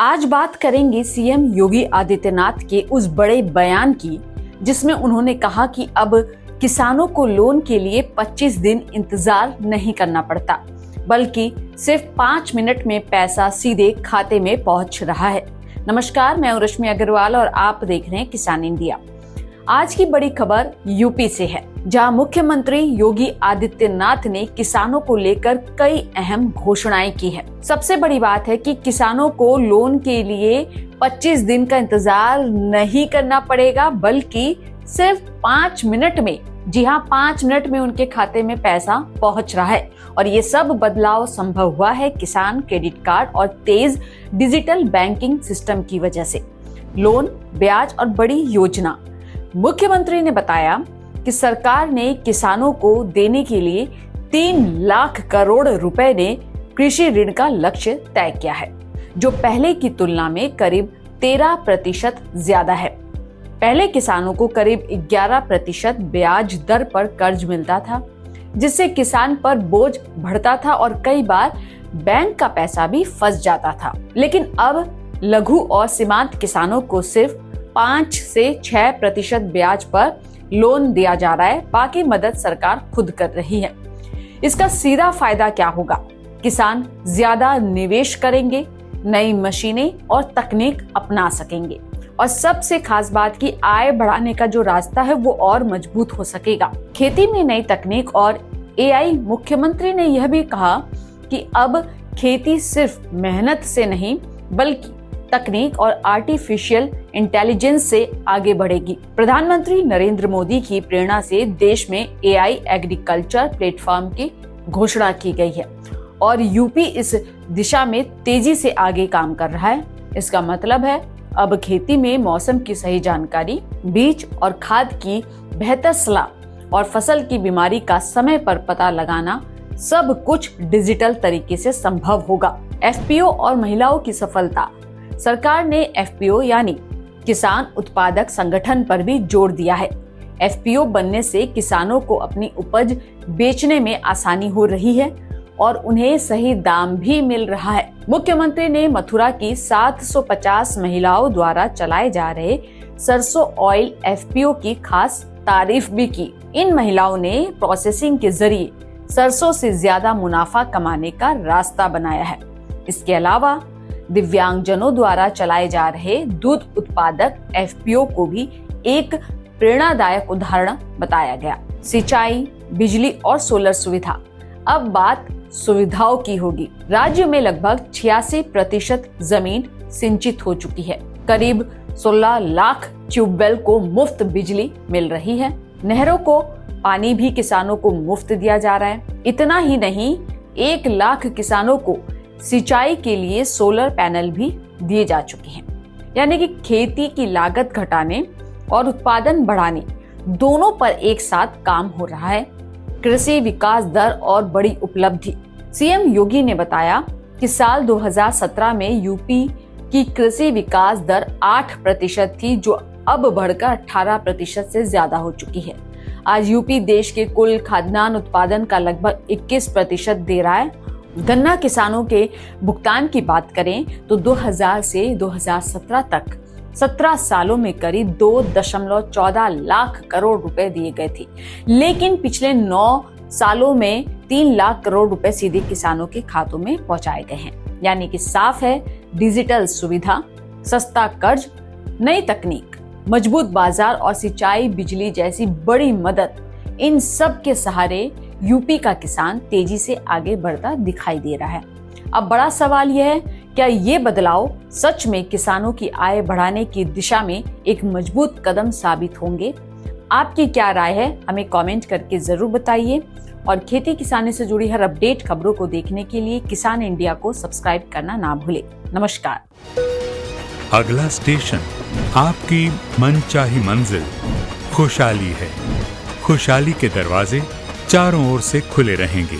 आज बात करेंगे सीएम योगी आदित्यनाथ के उस बड़े बयान की जिसमें उन्होंने कहा कि अब किसानों को लोन के लिए 25 दिन इंतजार नहीं करना पड़ता, बल्कि सिर्फ 5 मिनट में पैसा सीधे खाते में पहुंच रहा है। नमस्कार, मैं हूं रश्मि अग्रवाल और आप देख रहे हैं किसान इंडिया। आज की बड़ी खबर यूपी से है, जहां मुख्यमंत्री योगी आदित्यनाथ ने किसानों को लेकर कई अहम घोषणाएं की है। सबसे बड़ी बात है कि किसानों को लोन के लिए 25 दिन का इंतजार नहीं करना पड़ेगा, बल्कि सिर्फ 5 मिनट में, जी हाँ, 5 मिनट में उनके खाते में पैसा पहुंच रहा है। और ये सब बदलाव संभव हुआ है किसान क्रेडिट कार्ड और तेज डिजिटल बैंकिंग सिस्टम की वजह से। लोन, ब्याज और बड़ी योजना। मुख्यमंत्री ने बताया कि सरकार ने किसानों को देने के लिए 3 लाख करोड़ रुपए ने कृषि ऋण का लक्ष्य तय किया है, जो पहले की तुलना में करीब 13% ज्यादा है। पहले किसानों को करीब 11% ब्याज दर पर कर्ज मिलता था, जिससे किसान पर बोझ बढ़ता था और कई बार बैंक का पैसा भी फंस जाता था। लेकिन अब लघु और सीमांत किसानों को सिर्फ 5 से 6% ब्याज पर लोन दिया जा रहा है, बाकी मदद सरकार खुद कर रही है। इसका सीधा फायदा क्या होगा? किसान ज्यादा निवेश करेंगे, नई मशीनें और तकनीक अपना सकेंगे, और सबसे खास बात की आय बढ़ाने का जो रास्ता है वो और मजबूत हो सकेगा। खेती में नई तकनीक और एआई। मुख्यमंत्री ने यह भी कहा कि अब खेती सिर्फ मेहनत से नहीं, बल्कि तकनीक और आर्टिफिशियल इंटेलिजेंस से आगे बढ़ेगी। प्रधानमंत्री नरेंद्र मोदी की प्रेरणा से देश में एआई एग्रीकल्चर प्लेटफॉर्म की घोषणा की गई है और यूपी इस दिशा में तेजी से आगे काम कर रहा है। इसका मतलब है अब खेती में मौसम की सही जानकारी, बीज और खाद की बेहतर सलाह और फसल की बीमारी का समय पर पता लगाना, सब कुछ डिजिटल तरीके से संभव होगा। एफपीओ और महिलाओं की सफलता। सरकार ने एफपीओ यानी किसान उत्पादक संगठन पर भी जोर दिया है। एफपीओ बनने से किसानों को अपनी उपज बेचने में आसानी हो रही है और उन्हें सही दाम भी मिल रहा है। मुख्यमंत्री ने मथुरा की 750 महिलाओं द्वारा चलाए जा रहे सरसों ऑयल एफपीओ की खास तारीफ भी की। इन महिलाओं ने प्रोसेसिंग के जरिए सरसों से ज्यादा मुनाफा कमाने का रास्ता बनाया है। इसके अलावा दिव्यांगजनों द्वारा चलाए जा रहे दूध उत्पादक एफपीओ को भी एक प्रेरणादायक उदाहरण बताया गया। सिंचाई, बिजली और सोलर सुविधा। अब बात सुविधाओं की होगी। राज्य में लगभग 86% जमीन सिंचित हो चुकी है। करीब 16 लाख ट्यूबवेल को मुफ्त बिजली मिल रही है। नहरों को पानी भी किसानों को मुफ्त दिया जा रहा है। इतना ही नहीं, 1 लाख किसानों को सिंचाई के लिए सोलर पैनल भी दिए जा चुके हैं। यानी कि खेती की लागत घटाने और उत्पादन बढ़ाने दोनों पर एक साथ काम हो रहा है। कृषि विकास दर और बड़ी उपलब्धि। सीएम योगी ने बताया कि साल 2017 में यूपी की कृषि विकास दर 8% थी, जो अब बढ़कर 18% से ज्यादा हो चुकी है। आज यूपी देश के कुल खाद्यान्न उत्पादन का लगभग 21% दे रहा है। गन्ना किसानों के भुगतान की बात करें तो 2000 से 2017 तक 17 सालों में करीब 2.14 लाख करोड़ रुपए दिए गए थे, लेकिन पिछले 9 सालों में 3 लाख करोड़ रुपए सीधे किसानों के खातों में पहुंचाए गए हैं। यानी कि साफ है, डिजिटल सुविधा, सस्ता कर्ज, नई तकनीक, मजबूत बाजार और सिंचाई, बिजली जैसी बड़ी मदद, इन सब के सहारे यूपी का किसान तेजी से आगे बढ़ता दिखाई दे रहा है। अब बड़ा सवाल यह है, क्या ये बदलाव सच में किसानों की आय बढ़ाने की दिशा में एक मजबूत कदम साबित होंगे? आपकी क्या राय है? हमें कमेंट करके जरूर बताइए और खेती किसानी से जुड़ी हर अपडेट खबरों को देखने के लिए किसान इंडिया को सब्सक्राइब करना ना भूलें। नमस्कार। अगला स्टेशन आपकी मनचाही मंजिल खुशहाली है। खुशहाली के दरवाजे चारों ओर से खुले रहेंगे।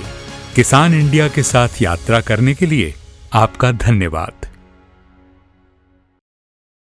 किसान इंडिया के साथ यात्रा करने के लिए आपका धन्यवाद।